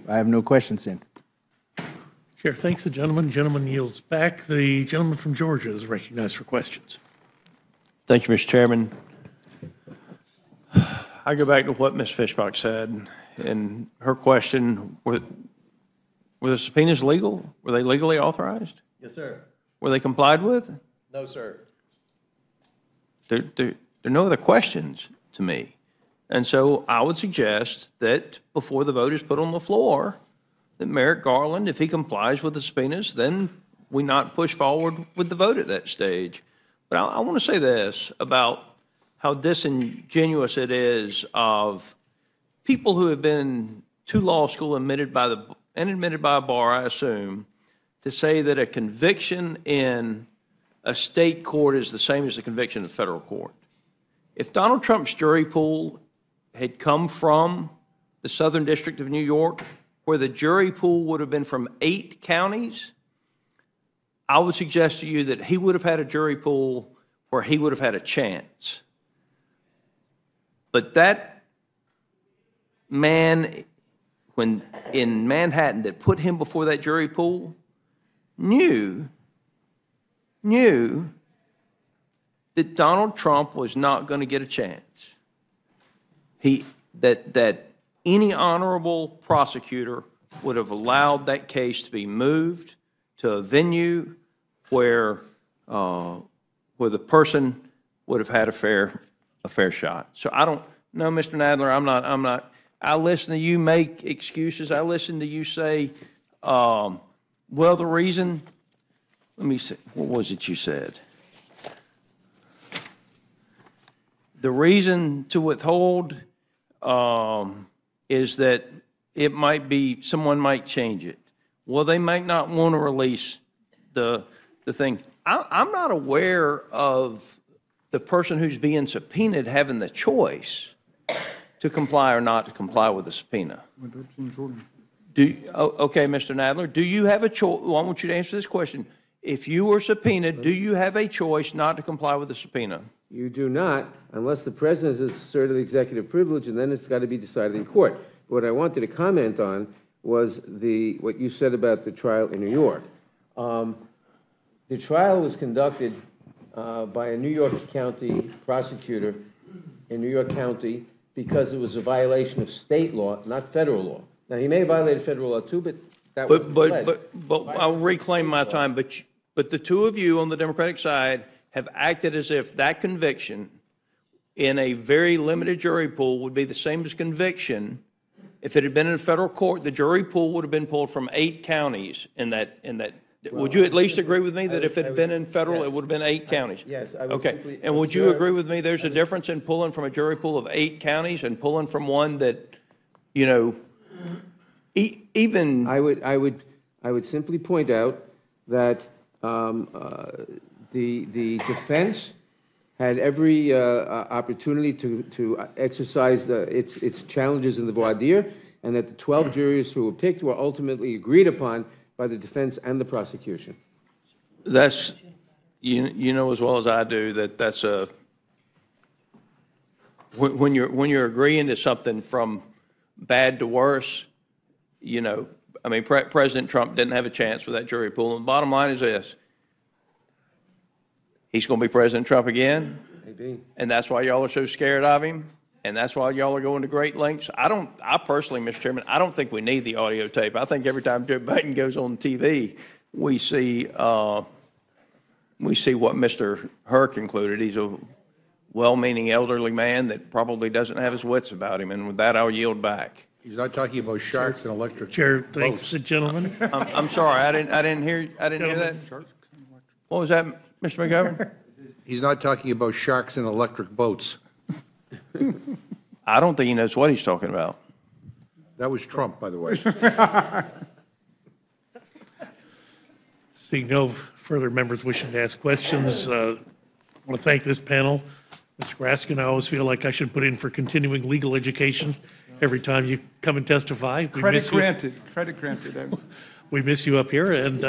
I have no questions then. Chair, thanks the gentleman. Gentleman yields back. The gentleman from Georgia is recognized for questions. Thank you, Mr. Chairman. I go back to what Ms. Fishbach said in her question. Were the subpoenas legal? Were they legally authorized? Yes, sir. Were they complied with? No, sir. There are no other questions to me. And so I would suggest that before the vote is put on the floor, that Merrick Garland, if he complies with the subpoenas, then we not push forward with the vote at that stage. But I want to say this about how disingenuous it is of people who have been to law school admitted by a bar, I assume, to say that a conviction in a state court is the same as a conviction in a federal court. If Donald Trump's jury pool had come from the Southern District of New York, where the jury pool would have been from 8 counties, I would suggest to you that he would have had a jury pool where he would have had a chance. But that man, when in Manhattan, that put him before that jury pool, knew that Donald Trump was not going to get a chance. That any honorable prosecutor would have allowed that case to be moved to a venue where the person would have had a fair shot. So I don't know, Mr. Nadler. I'm not. I listen to you make excuses. I listen to you say, well, the reason. Let me see. What was it you said? The reason to withhold is that it might be, someone might change it. Well, they might not want to release the thing. I'm not aware of the person who's being subpoenaed having the choice to comply or not to comply with the subpoena. Okay, Mr. Nadler, do you have a choice? Well, I want you to answer this question. If you were subpoenaed, do you have a choice not to comply with the subpoena? You do not, unless the president has asserted executive privilege, and then it's got to be decided in court. What I wanted to comment on was what you said about the trial in New York. The trial was conducted by a New York County prosecutor in New York County because it was a violation of state law, not federal law. Now, he may have violated federal law too, but that was But I'll reclaim my time. But the two of you on the Democratic side have acted as if that conviction in a very limited jury pool would be the same as conviction. If it had been in a federal court, the jury pool would have been pulled from 8 counties in that. Well, would you at least agree with me that if it had been in federal, yes, it would have been 8 counties? Yes. I would okay. Simply, and would you agree with me there's a difference in pulling from a jury pool of 8 counties and pulling from one that, you know, even... I would simply point out that the defense had every opportunity to exercise its challenges in the voir dire, and that the 12 jurors who were picked were ultimately agreed upon by the defense and the prosecution. That's, you know as well as I do that that's a, when you're agreeing to something from bad to worse, you know, I mean, President Trump didn't have a chance with that jury pool. And the bottom line is this. He's going to be President Trump again. Maybe. And that's why y'all are so scared of him. And that's why y'all are going to great lengths. I personally, Mr. Chairman, I don't think we need the audio tape. I think every time Joe Biden goes on TV, we see what Mr. Hur concluded. He's a well-meaning elderly man that probably doesn't have his wits about him. And with that, I'll yield back. He's not talking about sharks and electric Chair, boats. thanks the gentleman. I'm sorry, I didn't hear that. What was that, Mr. McGovern? He's not talking about sharks and electric boats. I don't think he knows what he's talking about. That was Trump, by the way. Seeing no further members wishing to ask questions, I want to thank this panel. Mr. Raskin, I always feel like I should put in for continuing legal education every time you come and testify. Credit granted. Credit granted. We miss you up here, and